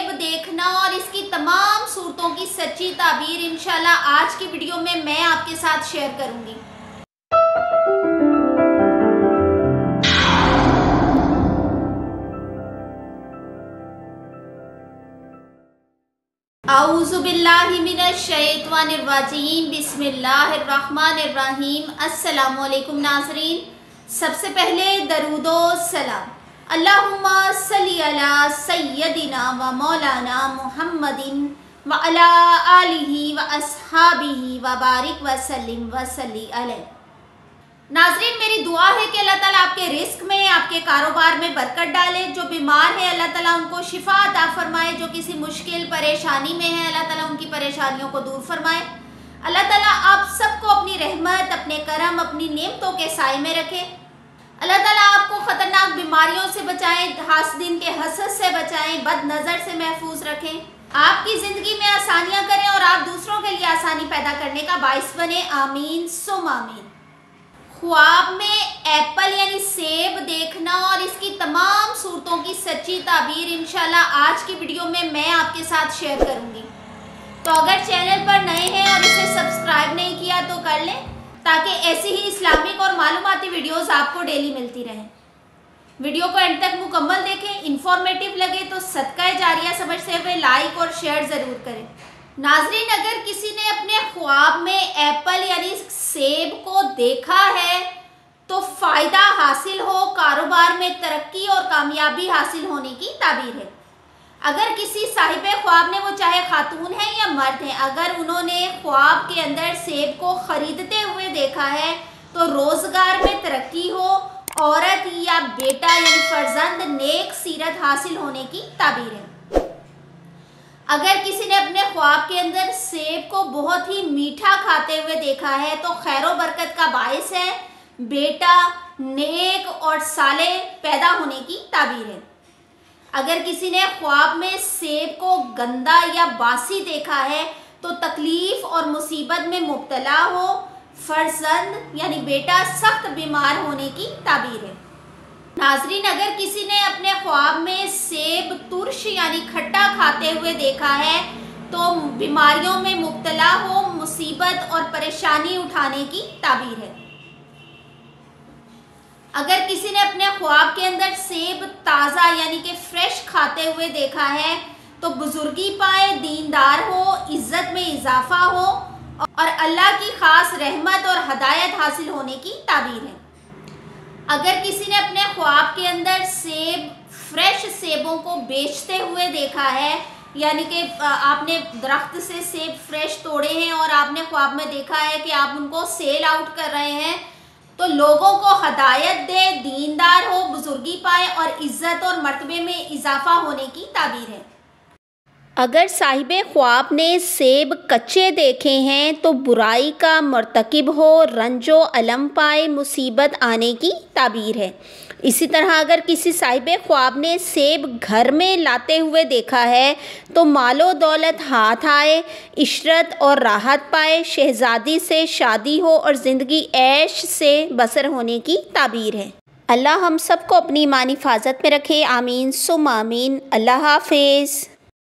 सेब देखना और इसकी तमाम सूरतों की सच्ची ताबीर इंशाल्लाह आज की वीडियो में मैं आपके साथ शेयर करूंगी। औज़ु बिल्लाहि मिनश शैतानिर रजीम, बिस्मिल्लाहिर्रहमानिर्रहीम। अस्सलामु अलैकुम नाज़रीन, सबसे पहले दरूदो सलाम अल्लाहुम्मा सल्ली अला सय्यदिना व मौलाना मुहम्मदिन व अला आलिहि व अस्हाबिहि व बारिक व सल्लिम व सल्ली अलैहि। नाज़रीन, मेरी दुआ है कि अल्लाह ताला आपके रिस्क में, आपके कारोबार में बरकत डाले। जो बीमार है अल्लाह ताला उनको शिफा अता फरमाए, जो किसी मुश्किल परेशानी में है अल्लाह ताला उनकी परेशानियों को दूर फरमाए। अल्लाह ताला आप सबको अपनी रहमत, अपने करम, अपनी नेमतों के साए में रखे। अल्लाह ताला आपको ख़तरनाक बीमारियों से बचाएं, हासदीन के हसद से बचाएं, बद नज़र से महफूज रखें, आपकी ज़िंदगी में आसानियाँ करें और आप दूसरों के लिए आसानी पैदा करने का बाइस बने। आमीन सुम आमीन। ख्वाब में एप्पल यानी सेब देखना और इसकी तमाम सूरतों की सच्ची ताबीर इंशाल्लाह आज की वीडियो में मैं आपके साथ शेयर करूंगी। तो अगर चैनल पर नए हैं और इसे सब्सक्राइब नहीं किया तो कर लें, ताकि ऐसी ही इस्लामिक और मालूमाती वीडियोस आपको डेली मिलती रहें। वीडियो को एंड तक मुकम्मल देखें, इंफॉर्मेटिव लगे तो सदका जारिया समझते हुए लाइक और शेयर ज़रूर करें। नाज़रीन, अगर किसी ने अपने ख्वाब में एप्पल यानी सेब को देखा है तो फ़ायदा हासिल हो, कारोबार में तरक्की और कामयाबी हासिल होने की ताबीर है। अगर किसी साहिबे ख्वाब ने, वो चाहे खातून है या मर्द है, अगर उन्होंने ख्वाब के अंदर सेब को ख़रीदते हुए देखा है तो रोज़गार में तरक्की हो, औरत या बेटा यानी फर्जंद नेक सीरत हासिल होने की ताबीर है। अगर किसी ने अपने ख्वाब के अंदर सेब को बहुत ही मीठा खाते हुए देखा है तो खैर बरकत का बायस है, बेटा नेक और साले पैदा होने की ताबीर है। अगर किसी ने ख्वाब में सेब को गंदा या बासी देखा है तो तकलीफ और मुसीबत में मुब्तला हो, फर्जंद यानी बेटा सख्त बीमार होने की ताबीर है। नाज़रीन, अगर किसी ने अपने ख्वाब में सेब तुर्श यानी खट्टा खाते हुए देखा है तो बीमारियों में मुब्तला हो, मुसीबत और परेशानी उठाने की ताबीर है। अगर किसी ने अपने ख्वाब के अंदर सेब ताज़ा यानी कि फ्रेश खाते हुए देखा है तो बुजुर्गी पाए, दीनदार हो, इज़्ज़त में इजाफा हो और अल्लाह की ख़ास रहमत और हदायत हासिल होने की ताबीर है। अगर किसी ने अपने ख्वाब के अंदर सेब, फ्रेश सेबों को बेचते हुए देखा है, यानी कि आपने दरख्त से सेब फ्रेश तोड़े हैं और आपने ख्वाब में देखा है कि आप उनको सेल आउट कर रहे हैं, तो लोगों को हदायत दे, दीनदार हो, बुजुर्गी पाए और इज़्ज़त और मर्तबे में इजाफा होने की ताबीर है। अगर साहिबे ख्वाब ने सेब कच्चे देखे हैं तो बुराई का मर्तकिब हो, रंजो अलम पाए, मुसीबत आने की ताबीर है। इसी तरह अगर किसी साहिबे ख्वाब ने सेब घर में लाते हुए देखा है तो मालो दौलत हाथ आए, इशरत और राहत पाए, शहज़ादी से शादी हो और ज़िंदगी ऐश से बसर होने की ताबीर है। अल्लाह हम सबको अपनी ईमानी हिफाजत में रखे। आमीन सुम आमीन। अल्लाह हाफिज़।